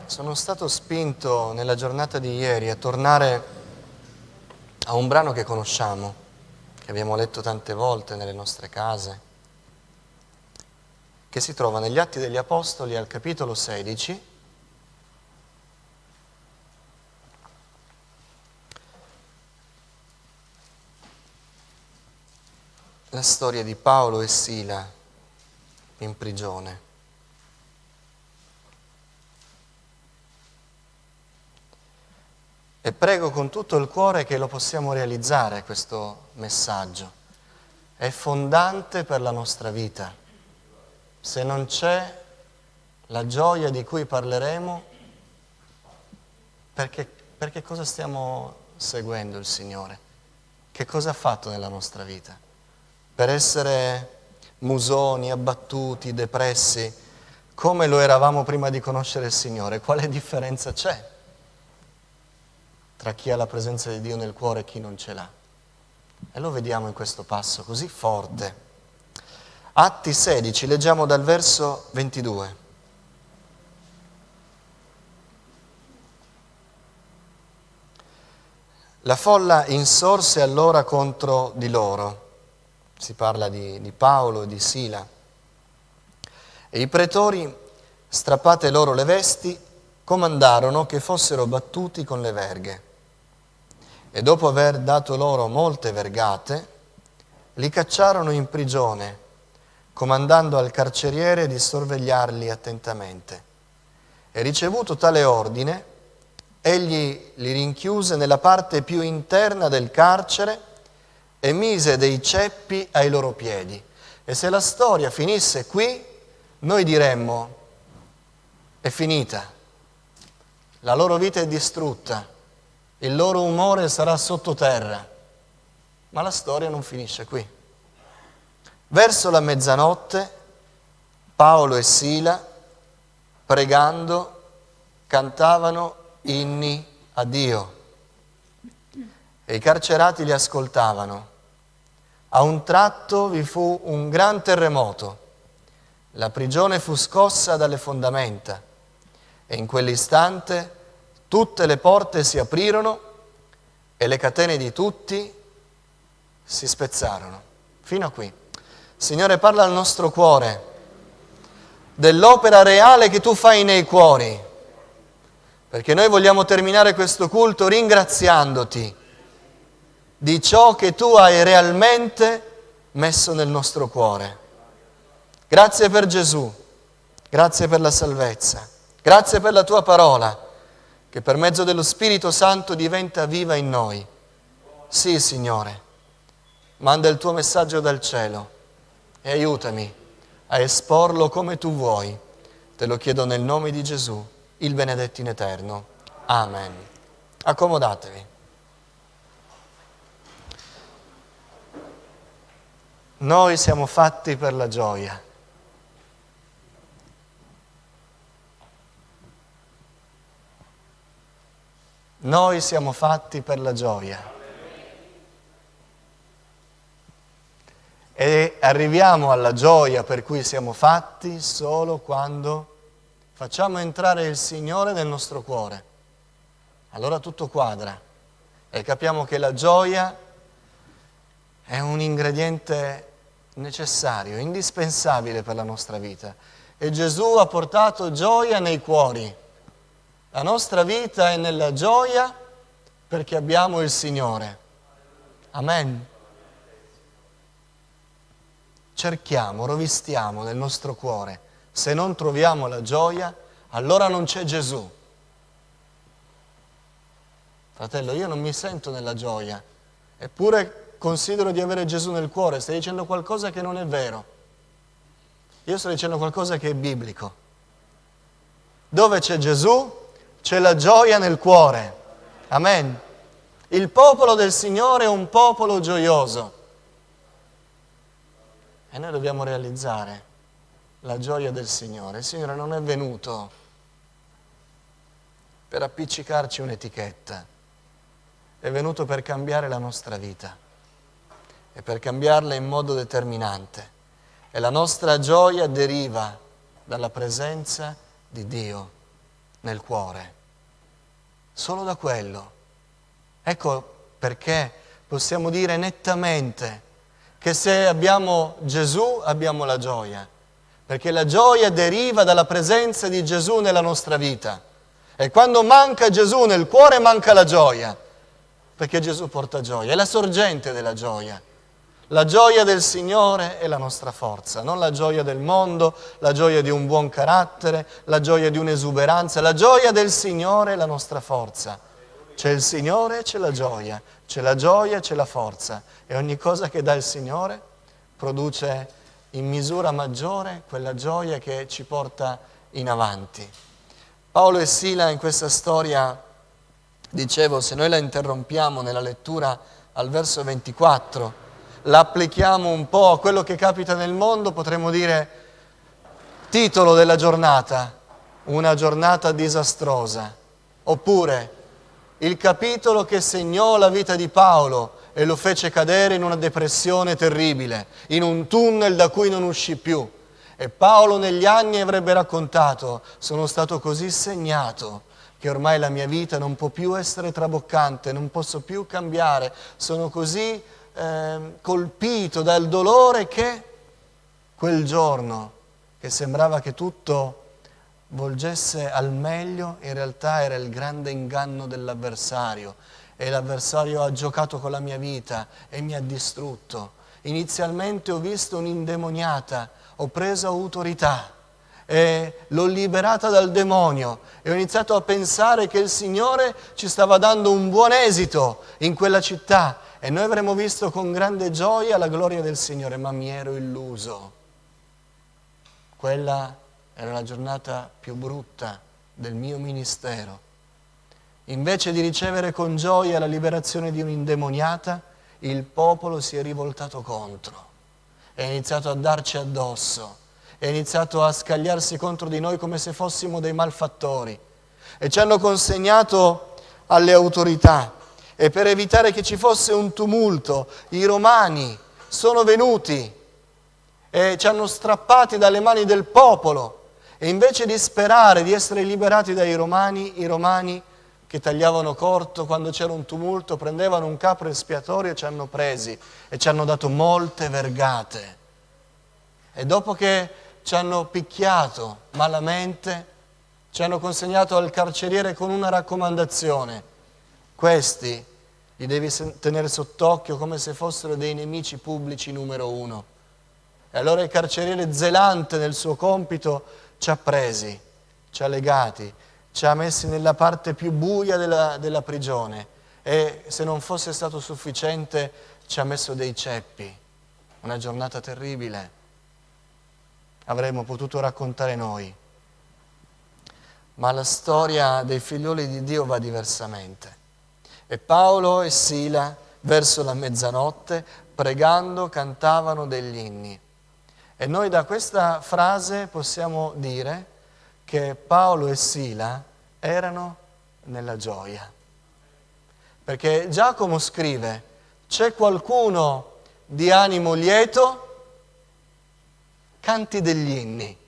Sono stato spinto nella giornata di ieri a tornare a un brano che conosciamo, che abbiamo letto tante volte nelle nostre case, che si trova negli Atti degli Apostoli al capitolo 16, la storia di Paolo e Sila in prigione. E prego con tutto il cuore che lo possiamo realizzare questo messaggio. È fondante per la nostra vita. Se non c'è la gioia di cui parleremo, perché cosa stiamo seguendo il Signore? Che cosa ha fatto nella nostra vita? Per essere musoni, abbattuti, depressi, come lo eravamo prima di conoscere il Signore? Quale differenza c'è tra chi ha la presenza di Dio nel cuore e chi non ce l'ha? E lo vediamo in questo passo così forte. Atti 16, leggiamo dal verso 22. La folla insorse allora contro di loro, si parla di Paolo e di Sila, e i pretori, strappate loro le vesti, comandarono che fossero battuti con le verghe. E dopo aver dato loro molte vergate, li cacciarono in prigione, comandando al carceriere di sorvegliarli attentamente. E ricevuto tale ordine, egli li rinchiuse nella parte più interna del carcere e mise dei ceppi ai loro piedi. E se la storia finisse qui, noi diremmo, è finita, la loro vita è distrutta, il loro umore sarà sottoterra, ma la storia non finisce qui. Verso la mezzanotte, Paolo e Sila, pregando, cantavano inni a Dio e i carcerati li ascoltavano. A un tratto vi fu un gran terremoto, la prigione fu scossa dalle fondamenta e in quell'istante tutte le porte si aprirono e le catene di tutti si spezzarono. Fino a qui. Signore, parla al nostro cuore dell'opera reale che tu fai nei cuori, perché noi vogliamo terminare questo culto ringraziandoti di ciò che tu hai realmente messo nel nostro cuore. Grazie per Gesù, grazie per la salvezza, grazie per la tua parola, che per mezzo dello Spirito Santo diventa viva in noi. Sì, Signore, manda il tuo messaggio dal cielo e aiutami a esporlo come tu vuoi. Te lo chiedo nel nome di Gesù, il benedetto in eterno. Amen. Accomodatevi. Noi siamo fatti per la gioia. Noi siamo fatti per la gioia. E arriviamo alla gioia per cui siamo fatti solo quando facciamo entrare il Signore nel nostro cuore. Allora tutto quadra e capiamo che la gioia è un ingrediente necessario, indispensabile per la nostra vita. E Gesù ha portato gioia nei cuori. La nostra vita è nella gioia perché abbiamo il Signore. Amen. Cerchiamo, rovistiamo nel nostro cuore. Se non troviamo la gioia, allora non c'è Gesù. Fratello, io non mi sento nella gioia, eppure considero di avere Gesù nel cuore. Stai dicendo qualcosa che non è vero. Io sto dicendo qualcosa che è biblico. Dove c'è Gesù, c'è la gioia nel cuore. Amen. Il popolo del Signore è un popolo gioioso. E noi dobbiamo realizzare la gioia del Signore. Il Signore non è venuto per appiccicarci un'etichetta, è venuto per cambiare la nostra vita e per cambiarla in modo determinante. E la nostra gioia deriva dalla presenza di Dio. nel cuore, solo da quello. Ecco perché possiamo dire nettamente che se abbiamo Gesù abbiamo la gioia, perché la gioia deriva dalla presenza di Gesù nella nostra vita. E quando manca Gesù nel cuore manca la gioia, perché Gesù porta gioia, è la sorgente della gioia. La gioia del Signore è la nostra forza, non la gioia del mondo, la gioia di un buon carattere, la gioia di un'esuberanza. La gioia del Signore è la nostra forza. C'è il Signore e c'è la gioia e c'è la forza. E ogni cosa che dà il Signore produce in misura maggiore quella gioia che ci porta in avanti. Paolo e Sila in questa storia, dicevo, se noi la interrompiamo nella lettura al verso 24, la applichiamo un po' a quello che capita nel mondo, potremmo dire titolo della giornata, una giornata disastrosa, oppure il capitolo che segnò la vita di Paolo e lo fece cadere in una depressione terribile, in un tunnel da cui non uscì più. E Paolo negli anni avrebbe raccontato: sono stato così segnato che ormai la mia vita non può più essere traboccante, non posso più cambiare, sono così colpito dal dolore che quel giorno che sembrava che tutto volgesse al meglio, in realtà era il grande inganno dell'avversario, e l'avversario ha giocato con la mia vita e mi ha distrutto. Inizialmente ho visto un'indemoniata, ho preso autorità e l'ho liberata dal demonio e ho iniziato a pensare che il Signore ci stava dando un buon esito in quella città e noi avremmo visto con grande gioia la gloria del Signore, ma mi ero illuso. Quella era la giornata più brutta del mio ministero. Invece di ricevere con gioia la liberazione di un'indemoniata, il popolo si è rivoltato contro, è iniziato a darci addosso, è iniziato a scagliarsi contro di noi come se fossimo dei malfattori e ci hanno consegnato alle autorità. E per evitare che ci fosse un tumulto, i romani sono venuti e ci hanno strappati dalle mani del popolo. E invece di sperare di essere liberati dai romani, i romani che tagliavano corto quando c'era un tumulto, prendevano un capro espiatorio e ci hanno presi e ci hanno dato molte vergate. E dopo che ci hanno picchiato malamente, ci hanno consegnato al carceriere con una raccomandazione: questi li devi tenere sott'occhio come se fossero dei nemici pubblici numero uno. E allora il carceriere, zelante nel suo compito, ci ha presi, ci ha legati, ci ha messi nella parte più buia della prigione e, se non fosse stato sufficiente, ci ha messo dei ceppi. Una giornata terribile. Avremmo potuto raccontare noi. Ma la storia dei figlioli di Dio va diversamente. E Paolo e Sila, verso la mezzanotte, pregando, cantavano degli inni. E noi da questa frase possiamo dire che Paolo e Sila erano nella gioia. Perché Giacomo scrive: c'è qualcuno di animo lieto, canti degli inni.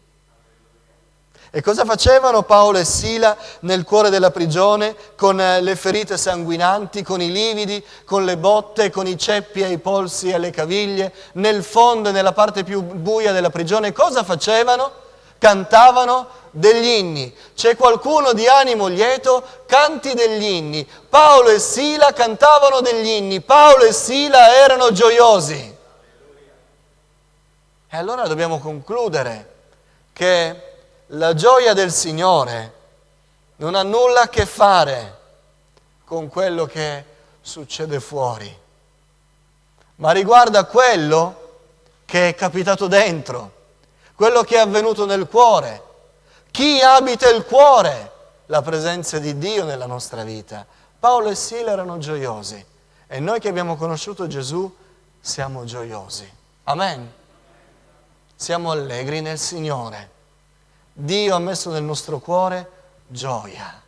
E cosa facevano Paolo e Sila nel cuore della prigione, con le ferite sanguinanti, con i lividi, con le botte, con i ceppi ai polsi e alle caviglie, nel fondo e nella parte più buia della prigione? Cosa facevano? Cantavano degli inni. C'è qualcuno di animo lieto, canti degli inni. Paolo e Sila cantavano degli inni. Paolo e Sila erano gioiosi. E allora dobbiamo concludere che la gioia del Signore non ha nulla a che fare con quello che succede fuori, ma riguarda quello che è capitato dentro, quello che è avvenuto nel cuore. Chi abita il cuore? La presenza di Dio nella nostra vita. Paolo e Sila erano gioiosi e noi che abbiamo conosciuto Gesù siamo gioiosi. Amen. Siamo allegri nel Signore. Dio ha messo nel nostro cuore gioia.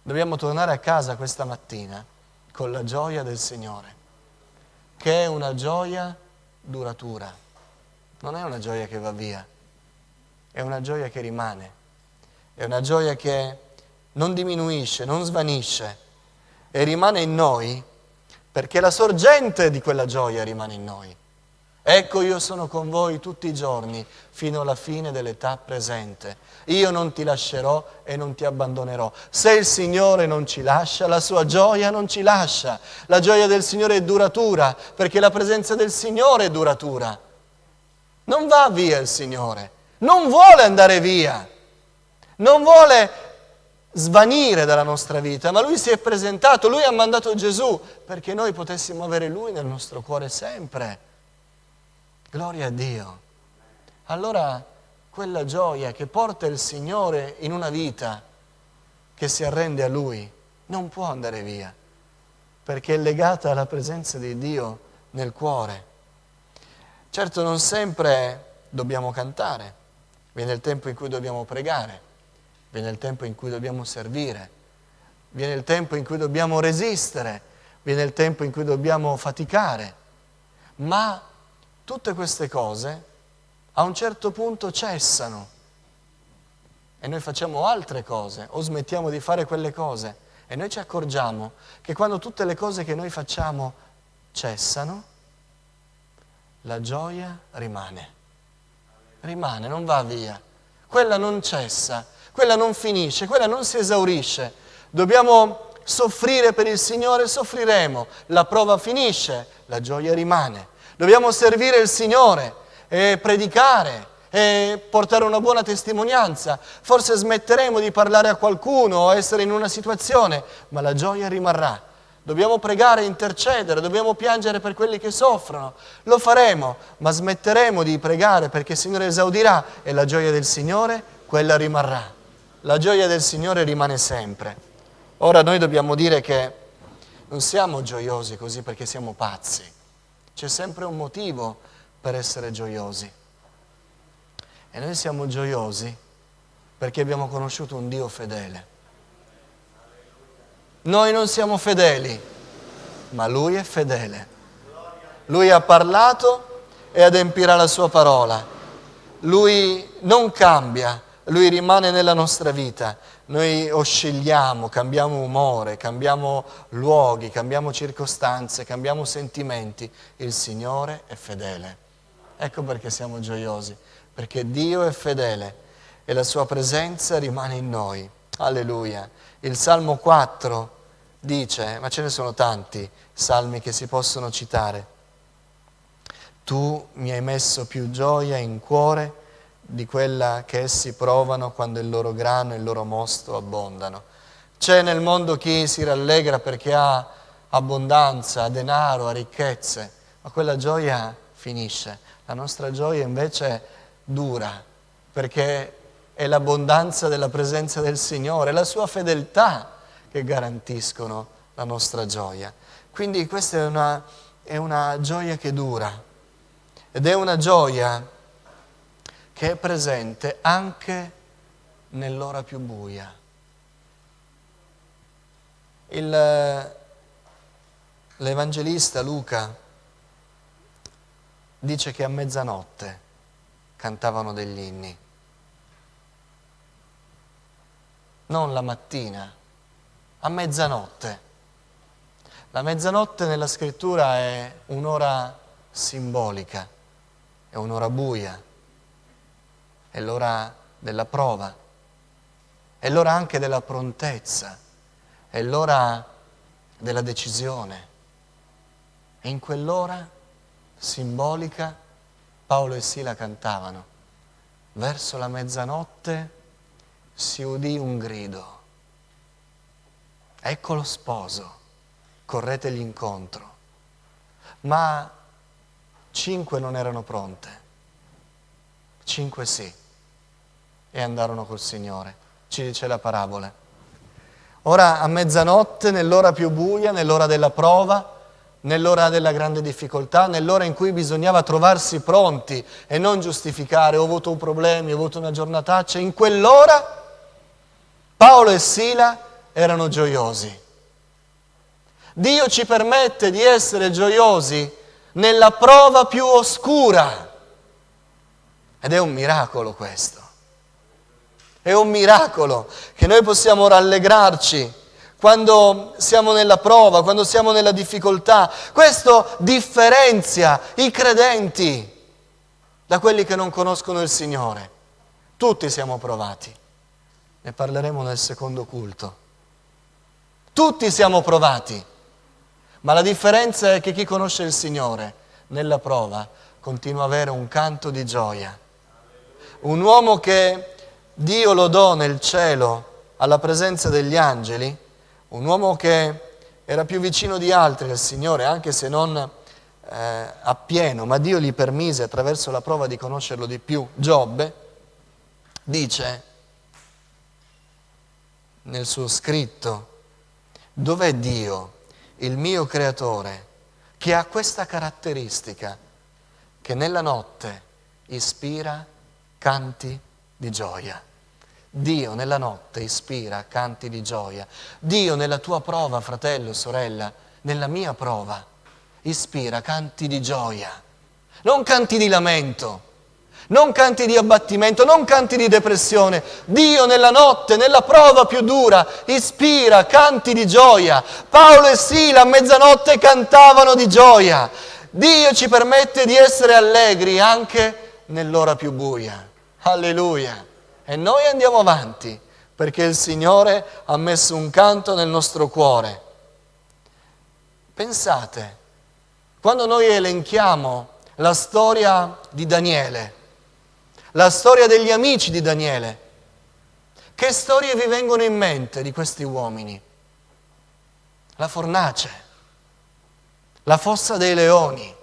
Dobbiamo tornare a casa questa mattina con la gioia del Signore, che è una gioia duratura. Non è una gioia che va via, è una gioia che rimane. è una gioia che non diminuisce, non svanisce e rimane in noi perché la sorgente di quella gioia rimane in noi. Ecco, io sono con voi tutti i giorni fino alla fine dell'età presente. Io non ti lascerò e non ti abbandonerò. Se il Signore non ci lascia, la sua gioia non ci lascia. La gioia del Signore è duratura, perché la presenza del Signore è duratura. Non va via il Signore, non vuole andare via, non vuole svanire dalla nostra vita, ma Lui si è presentato, Lui ha mandato Gesù perché noi potessimo avere Lui nel nostro cuore sempre. Gloria a Dio. Allora quella gioia che porta il Signore in una vita che si arrende a Lui non può andare via, perché è legata alla presenza di Dio nel cuore. Certo, non sempre dobbiamo cantare, viene il tempo in cui dobbiamo pregare, viene il tempo in cui dobbiamo servire, viene il tempo in cui dobbiamo resistere, viene il tempo in cui dobbiamo faticare, ma tutte queste cose a un certo punto cessano e noi facciamo altre cose o smettiamo di fare quelle cose e noi ci accorgiamo che quando tutte le cose che noi facciamo cessano, la gioia rimane, non va via, quella non cessa, quella non finisce, quella non si esaurisce. Dobbiamo soffrire per il Signore, soffriremo, la prova finisce, la gioia rimane. Dobbiamo servire il Signore e predicare e portare una buona testimonianza. Forse smetteremo di parlare a qualcuno o essere in una situazione, ma la gioia rimarrà. Dobbiamo pregare e intercedere, dobbiamo piangere per quelli che soffrono. Lo faremo, ma smetteremo di pregare perché il Signore esaudirà e la gioia del Signore, quella rimarrà. La gioia del Signore rimane sempre. Ora noi dobbiamo dire che non siamo gioiosi così perché siamo pazzi. C'è sempre un motivo per essere gioiosi. E noi siamo gioiosi perché abbiamo conosciuto un Dio fedele. Noi non siamo fedeli, ma Lui è fedele. Lui ha parlato e adempirà la sua parola. Lui non cambia, Lui rimane nella nostra vita. Noi oscilliamo, cambiamo umore, cambiamo luoghi, cambiamo circostanze, cambiamo sentimenti. Il Signore è fedele. Ecco perché siamo gioiosi, perché Dio è fedele e la sua presenza rimane in noi. Alleluia. Il Salmo 4 dice, ma ce ne sono tanti salmi che si possono citare, tu mi hai messo più gioia in cuore di quella che essi provano quando il loro grano e il loro mosto abbondano. C'è nel mondo chi si rallegra perché ha abbondanza, ha denaro, ha ricchezze, ma quella gioia finisce. La nostra gioia invece dura, perché è l'abbondanza della presenza del Signore, la sua fedeltà che garantiscono la nostra gioia. Quindi questa è una gioia che dura ed è una gioia che è presente anche nell'ora più buia. L'Evangelista Luca dice che a mezzanotte cantavano degli inni, non la mattina, a mezzanotte. La mezzanotte nella scrittura è un'ora simbolica, è un'ora buia, è l'ora della prova, è l'ora anche della prontezza, è l'ora della decisione. E in quell'ora simbolica Paolo e Sila cantavano. Verso la mezzanotte si udì un grido. Ecco lo sposo, corretegli incontro. Ma 5 non erano pronte, 5 sì, e andarono col Signore, ci dice la parabola. Ora a mezzanotte, nell'ora più buia, nell'ora della prova, nell'ora della grande difficoltà, nell'ora in cui bisognava trovarsi pronti e non giustificare, ho avuto problemi, ho avuto una giornataccia, in quell'ora Paolo e Sila erano gioiosi. Dio ci permette di essere gioiosi nella prova più oscura ed è un miracolo questo. È un miracolo che noi possiamo rallegrarci quando siamo nella prova, quando siamo nella difficoltà. Questo differenzia i credenti da quelli che non conoscono il Signore. Tutti siamo provati. Ne parleremo nel secondo culto. Tutti siamo provati, ma la differenza è che chi conosce il Signore nella prova continua ad avere un canto di gioia. Un uomo che Dio lodò nel cielo alla presenza degli angeli, un uomo che era più vicino di altri al Signore, anche se non appieno, ma Dio gli permise attraverso la prova di conoscerlo di più. Giobbe dice nel suo scritto: dov'è Dio, il mio creatore, che ha questa caratteristica, che nella notte ispira canti di gioia. Dio nella notte ispira canti di gioia. Dio nella tua prova, fratello, sorella, nella mia prova, ispira canti di gioia. Non canti di lamento, non canti di abbattimento, non canti di depressione. Dio nella notte, nella prova più dura, ispira canti di gioia. Paolo e Sila a mezzanotte cantavano di gioia. Dio ci permette di essere allegri anche nell'ora più buia. Alleluia. E noi andiamo avanti perché il Signore ha messo un canto nel nostro cuore. Pensate, quando noi elenchiamo la storia di Daniele, la storia degli amici di Daniele, che storie vi vengono in mente di questi uomini? La fornace, la fossa dei leoni,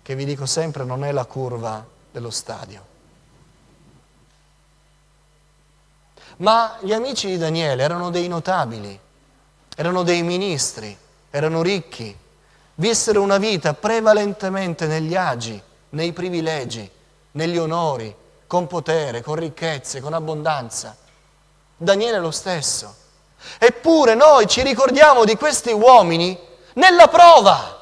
che vi dico sempre non è la curva dello stadio. Ma gli amici di Daniele erano dei notabili, erano dei ministri, erano ricchi, vissero una vita prevalentemente negli agi, nei privilegi, negli onori, con potere, con ricchezze, con abbondanza. Daniele lo stesso. Eppure noi ci ricordiamo di questi uomini nella prova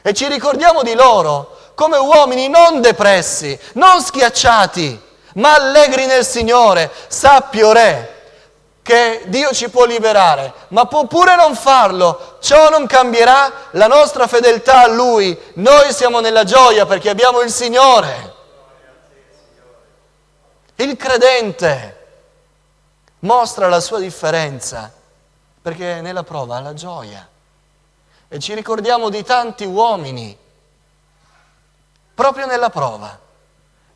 e ci ricordiamo di loro come uomini non depressi, non schiacciati, ma allegri nel Signore. Sappi, o re, che Dio ci può liberare, ma può pure non farlo. Ciò non cambierà la nostra fedeltà a Lui. Noi siamo nella gioia perché abbiamo il Signore. Il credente mostra la sua differenza perché nella prova ha la gioia. E ci ricordiamo di tanti uomini proprio nella prova,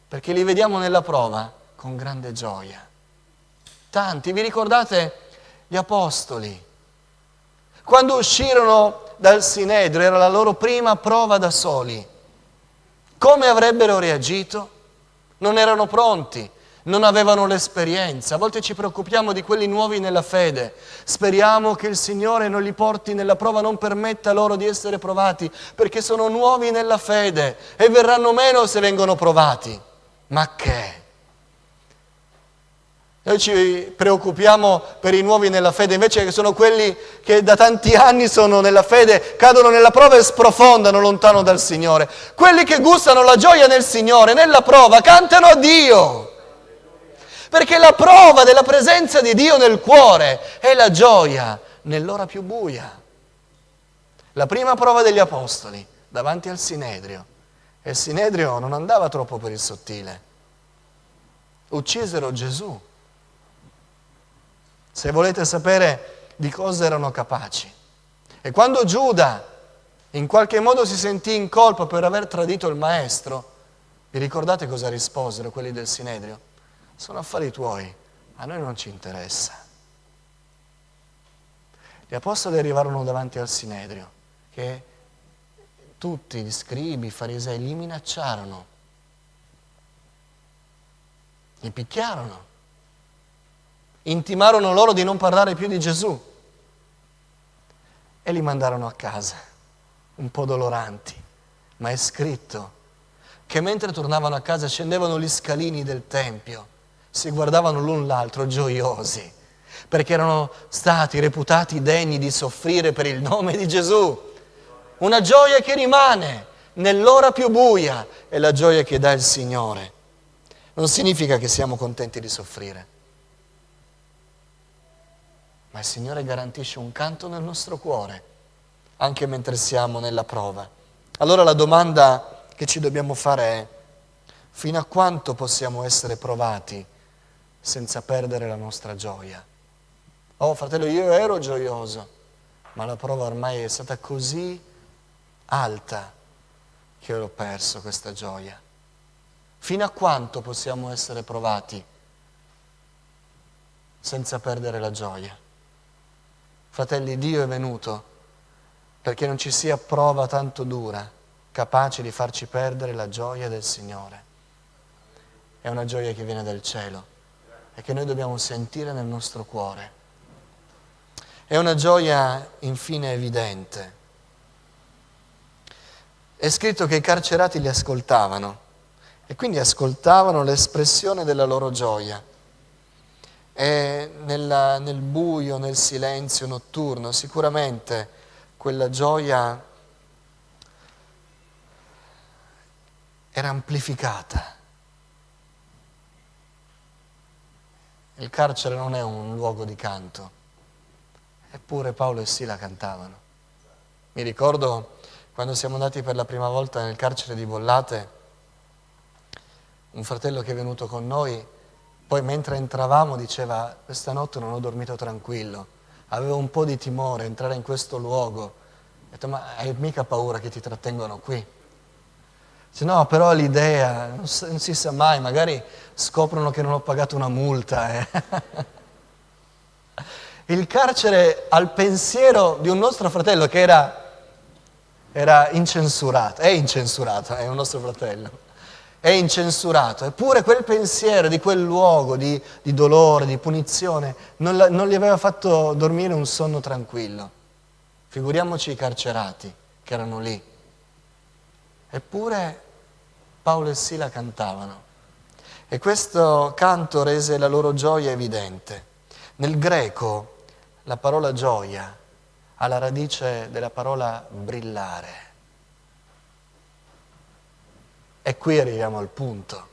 perché li vediamo nella prova con grande gioia. Tanti, vi ricordate gli apostoli? Quando uscirono dal Sinedrio, era la loro prima prova da soli. Come avrebbero reagito? Non erano pronti, non avevano l'esperienza. A volte ci preoccupiamo di quelli nuovi nella fede. Speriamo che il Signore non li porti nella prova, non permetta loro di essere provati, perché sono nuovi nella fede e verranno meno se vengono provati. Ma che? Noi ci preoccupiamo per i nuovi nella fede, invece che sono quelli che da tanti anni sono nella fede, cadono nella prova e sprofondano lontano dal Signore. Quelli che gustano la gioia nel Signore, nella prova, cantano a Dio. Perché la prova della presenza di Dio nel cuore è la gioia nell'ora più buia. La prima prova degli apostoli, davanti al Sinedrio. E il Sinedrio non andava troppo per il sottile. Uccisero Gesù. Se volete sapere di cosa erano capaci. E quando Giuda in qualche modo si sentì in colpa per aver tradito il Maestro, vi ricordate cosa risposero quelli del Sinedrio? Sono affari tuoi, a noi non ci interessa. Gli apostoli arrivarono davanti al Sinedrio, che tutti gli scribi, i farisei, li minacciarono, li picchiarono, intimarono loro di non parlare più di Gesù e li mandarono a casa, un po' doloranti, ma è scritto che mentre tornavano a casa scendevano gli scalini del Tempio, si guardavano l'un l'altro gioiosi, perché erano stati reputati degni di soffrire per il nome di Gesù. Una gioia che rimane nell'ora più buia è la gioia che dà il Signore. non significa che siamo contenti di soffrire, ma il Signore garantisce un canto nel nostro cuore, anche mentre siamo nella prova. Allora la domanda che ci dobbiamo fare è: fino a quanto possiamo essere provati senza perdere la nostra gioia? Oh fratello, io ero gioioso, ma la prova ormai è stata così alta che ho perso questa gioia. Fino a quanto possiamo essere provati senza perdere la gioia? Fratelli, Dio è venuto perché non ci sia prova tanto dura, capace di farci perdere la gioia del Signore. È una gioia che viene dal cielo e che noi dobbiamo sentire nel nostro cuore. È una gioia infine evidente. È scritto che i carcerati li ascoltavano e quindi ascoltavano l'espressione della loro gioia. E nel buio, nel silenzio notturno, sicuramente quella gioia era amplificata. Il carcere non è un luogo di canto, eppure Paolo e Sila cantavano. Mi ricordo quando siamo andati per la prima volta nel carcere di Bollate, un fratello che è venuto con noi, poi mentre entravamo diceva: questa notte non ho dormito tranquillo, avevo un po' di timore a entrare in questo luogo. Ho detto: ma hai mica paura che ti trattengono qui? Dice: no, però l'idea, non si sa mai, magari scoprono che non ho pagato una multa. Il carcere al pensiero di un nostro fratello che era incensurato, è un nostro fratello. È incensurato, eppure quel pensiero di quel luogo di dolore, di punizione, non gli aveva fatto dormire un sonno tranquillo. Figuriamoci i carcerati che erano lì. Eppure Paolo e Sila cantavano e questo canto rese la loro gioia evidente. Nel greco la parola gioia ha la radice della parola brillare. E qui arriviamo al punto.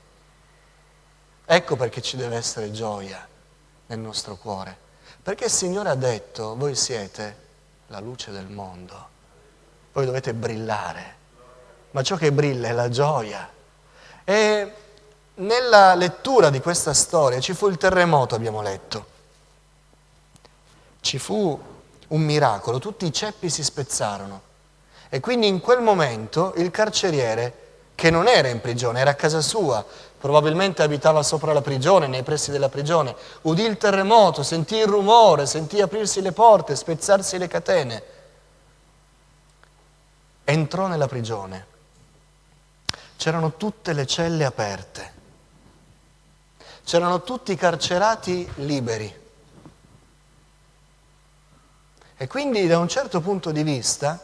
Ecco perché ci deve essere gioia nel nostro cuore. Perché il Signore ha detto: voi siete la luce del mondo, voi dovete brillare. Ma ciò che brilla è la gioia. E nella lettura di questa storia ci fu il terremoto, abbiamo letto. Ci fu un miracolo, tutti i ceppi si spezzarono. E quindi in quel momento il carceriere, che non era in prigione, era a casa sua, probabilmente abitava sopra la prigione, nei pressi della prigione, udì il terremoto, sentì il rumore, sentì aprirsi le porte, spezzarsi le catene. Entrò nella prigione. C'erano tutte le celle aperte. C'erano tutti i carcerati liberi. E quindi da un certo punto di vista,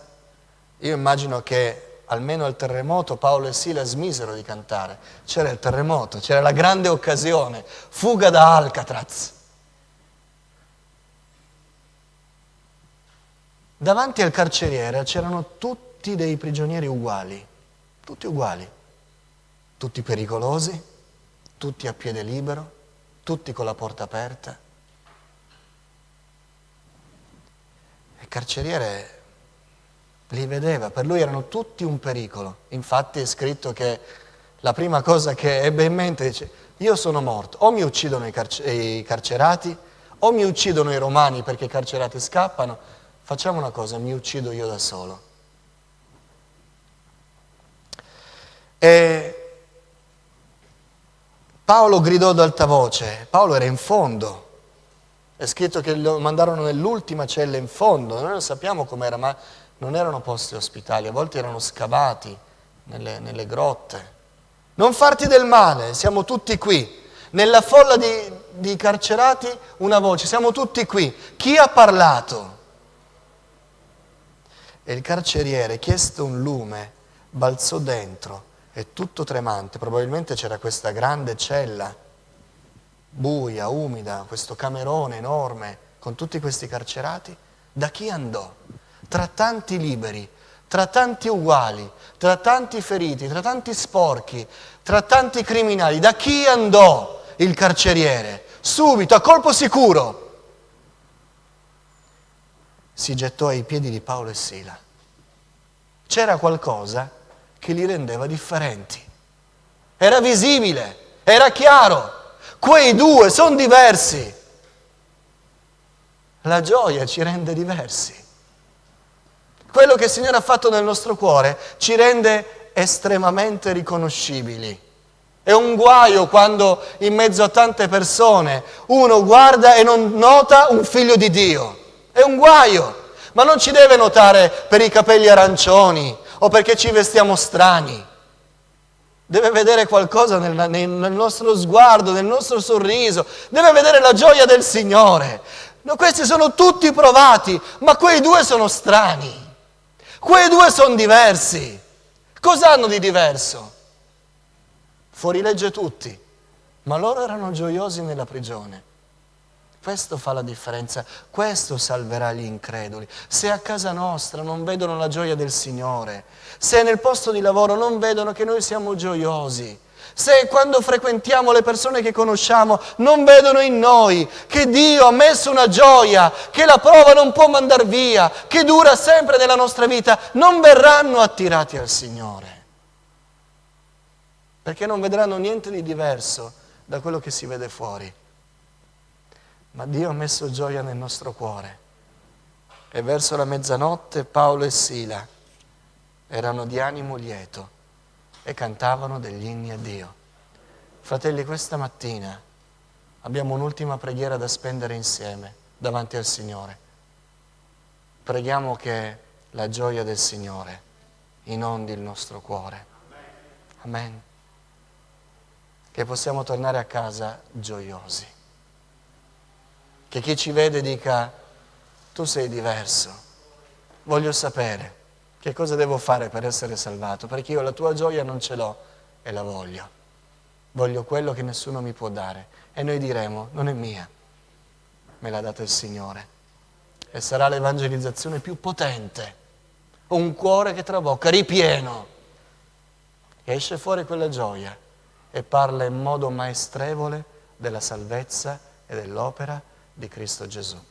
io immagino che almeno al terremoto Paolo e Sila smisero di cantare. C'era il terremoto, c'era la grande occasione, fuga da Alcatraz. Davanti al carceriere c'erano tutti dei prigionieri uguali, tutti uguali, tutti pericolosi, tutti a piede libero, tutti con la porta aperta. Il carceriere li vedeva, per lui erano tutti un pericolo. Infatti è scritto che la prima cosa che ebbe in mente dice: io sono morto, o mi uccidono i carcerati, o mi uccidono i romani perché i carcerati scappano, facciamo una cosa, mi uccido io da solo. E Paolo gridò ad alta voce, Paolo era in fondo, è scritto che lo mandarono nell'ultima cella in fondo, noi non sappiamo com'era, ma non erano posti ospitali, a volte erano scavati nelle grotte. Non farti del male, siamo tutti qui. Nella folla di carcerati una voce, siamo tutti qui. Chi ha parlato? E il carceriere, chiesto un lume, balzò dentro e tutto tremante, probabilmente c'era questa grande cella, buia, umida, questo camerone enorme, con tutti questi carcerati. Da chi andò? Tra tanti liberi, tra tanti uguali, tra tanti feriti, tra tanti sporchi, tra tanti criminali. Da chi andò il carceriere? Subito, a colpo sicuro, si gettò ai piedi di Paolo e Sila. C'era qualcosa che li rendeva differenti. Era visibile, era chiaro. Quei due sono diversi. La gioia ci rende diversi. Quello che il Signore ha fatto nel nostro cuore ci rende estremamente riconoscibili. È un guaio quando in mezzo a tante persone uno guarda e non nota un figlio di Dio. È un guaio, ma non ci deve notare per i capelli arancioni o perché ci vestiamo strani. Deve vedere qualcosa nel nostro sguardo, nel nostro sorriso, deve vedere la gioia del Signore. No, questi sono tutti provati, ma quei due sono strani. Quei due sono diversi. Cosa hanno di diverso? Fuorilegge tutti, ma loro erano gioiosi nella prigione. Questo fa la differenza, questo salverà gli increduli. Se a casa nostra non vedono la gioia del Signore, se nel posto di lavoro non vedono che noi siamo gioiosi, se quando frequentiamo le persone che conosciamo non vedono in noi che Dio ha messo una gioia, che la prova non può mandar via, che dura sempre nella nostra vita, non verranno attirati al Signore. Perché non vedranno niente di diverso da quello che si vede fuori. Ma Dio ha messo gioia nel nostro cuore. E verso la mezzanotte Paolo e Sila erano di animo lieto e cantavano degli inni a Dio. Fratelli, questa mattina abbiamo un'ultima preghiera da spendere insieme davanti al Signore. Preghiamo che la gioia del Signore inondi il nostro cuore. Amen. Che possiamo tornare a casa gioiosi. Che chi ci vede dica: tu sei diverso, voglio sapere che cosa devo fare per essere salvato, perché io la tua gioia non ce l'ho e la voglio. Voglio quello che nessuno mi può dare. E noi diremo: non è mia, me l'ha data il Signore. E sarà l'evangelizzazione più potente. Un cuore che trabocca, ripieno. E esce fuori quella gioia e parla in modo maestrevole della salvezza e dell'opera di Cristo Gesù.